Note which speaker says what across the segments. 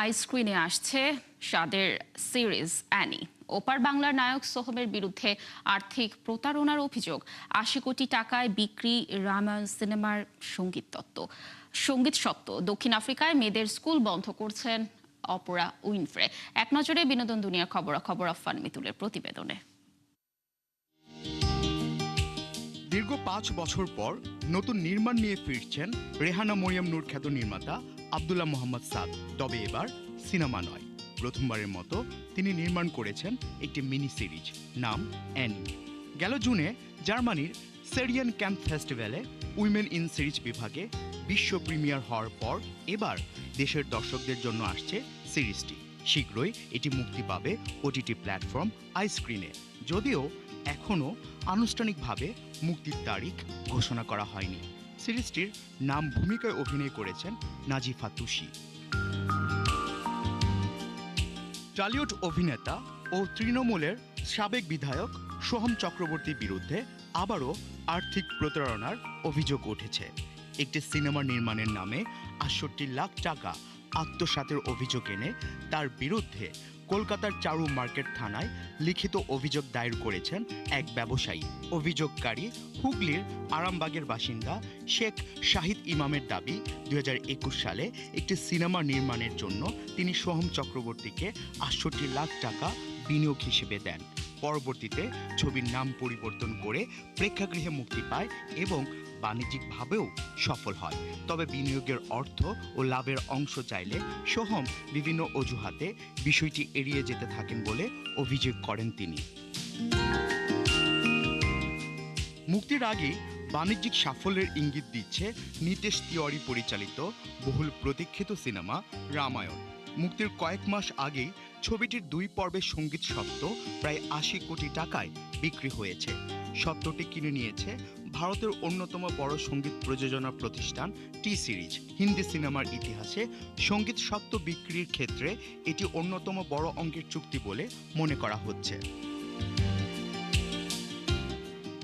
Speaker 1: আইস্ক্রিনে আসছে স্বাদের series Annie. ওপার বাংলার নায়ক সোহমের বিরুদ্ধে আর্থিক প্রতারণার অভিযোগ, ৮০ কোটি টাকায় বিক্রি রামায়ণ সিনেমার সঙ্গীত সত্ত্ব। দক্ষিণ আফ্রিকায় মেয়েদের স্কুল বন্ধ করছেন অপরা উইনফ্রে। এক নজরে বিনোদন দুনিয়ার খবরাখবর আফফান মিতুলের প্রতিবেদনে।
Speaker 2: দীর্ঘ ৫ বছর পর নতুন নির্মাণ নিয়ে ফিরছেন রেহানা মরিয়ম নূর খ্যাত নির্মাতা আব্দুল্লাহ মোহাম্মদ সাদ। তবে এবার সিনেমা নয়, প্রথমবারের মতো তিনি নির্মাণ করেছেন একটি মিনি সিরিজ, নাম অ্যানি। গেল জুনে জার্মানির সেরিয়ান ক্যাম্প ফেস্টিভ্যালে উইমেন ইন সিরিজ বিভাগে বিশ্ব প্রিমিয়ার হওয়ার পর এবার দেশের দর্শকদের জন্য আসছে সিরিজটি। শীঘ্রই এটি মুক্তি পাবে ওটিটি প্ল্যাটফর্ম আইস্ক্রিনে, যদিও এখনও আনুষ্ঠানিকভাবে মুক্তির তারিখ ঘোষণা করা হয়নি। সিরিজটির নাম ভূমিকায় অভিনয় করেছেন নাজিফা তুষি। টলিউড অভিনেতা ও তৃণমূলের সাবেক বিধায়ক সোহম চক্রবর্তীর বিরুদ্ধে আবারও আর্থিক প্রতারণার অভিযোগ উঠেছে। একটি সিনেমা নির্মাণের নামে ৬৮ লাখ টাকা আত্মসাতের অভিযোগ এনে তার বিরুদ্ধে কলকাতার চারু মার্কেট থানায় লিখিত অভিযোগ দায়ের করেছেন এক ব্যবসায়ী। অভিযোগকারী হুগলির আরামবাগের বাসিন্দা শেখ শাহিদ ইমামের দাবি, ২০২১ সালে একটি সিনেমা নির্মাণের জন্য তিনি সোহম চক্রবর্তীকে ৬৮ লাখ টাকা বিনিয়োগ হিসেবে দেন। পরবর্তীতে ছবির নাম পরিবর্তন করে প্রেক্ষাগৃহে মুক্তি পায় এবং বাণিজ্যিকভাবেও সফল হয়। তবে বিনিয়োগের অর্থ ও লাভের অংশ চাইলে সোহম বিভিন্ন অজুহাতে বিষয়টি এড়িয়ে যেতে থাকেন বলে অভিযোগ করেন তিনি। মুক্তির আগেই বাণিজ্যিক সাফল্যের ইঙ্গিত দিচ্ছে নিতেশ তিওয়ারি পরিচালিত বহুল প্রতীক্ষিত সিনেমা রামায়ণ। মুক্তির কয়েক মাস আগেই ছবিটির ২ পর্বের সঙ্গীত সত্ত্ব প্রায় ৮০ কোটি টাকায় বিক্রি হয়েছে। সত্ত্বটি কিনে নিয়েছে ভারতের অন্যতম বড় সঙ্গীত প্রযোজনা প্রতিষ্ঠান টি সিরিজ। হিন্দি সিনেমার ইতিহাসে সঙ্গীত সত্ত্ব বিক্রির ক্ষেত্রে এটি অন্যতম বড় অঙ্কের চুক্তি বলে মনে করা হচ্ছে।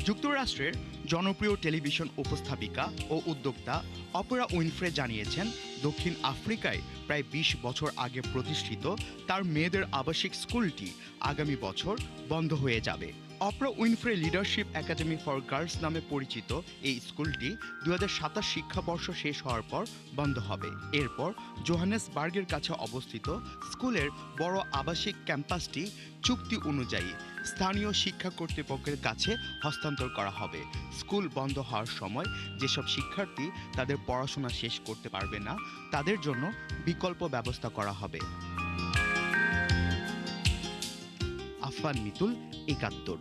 Speaker 2: যুক্তরাষ্ট্রের জনপ্রিয় টেলিভিশন উপস্থাপিকা ও উদ্যোক্তা অপরা উইনফ্রে জানিয়েছেন, দক্ষিণ আফ্রিকায় প্রায় ২০ বছর আগে প্রতিষ্ঠিত তার মেয়েদের আবাসিক স্কুলটি আগামী বছর বন্ধ হয়ে যাবে। Oprah Winfrey leadership academy for girls নামে পরিচিত এই স্কুলটি ২০২৭ শিক্ষাবর্ষ শেষ হওয়ার পর বন্ধ হবে। এরপর জোহানেসবার্গের কাছে অবস্থিত স্কুলের বড় আবাসিক ক্যাম্পাসটি চুক্তি অনুযায়ী স্থানীয় শিক্ষা কর্তৃপক্ষের কাছে হস্তান্তর করা হবে। স্কুল বন্ধ হওয়ার সময় যেসব শিক্ষার্থী তাদের পড়াশোনা শেষ করতে পারবে না, তাদের জন্য বিকল্প ব্যবস্থা করা হবে। আফফান মিতুল, ৭১।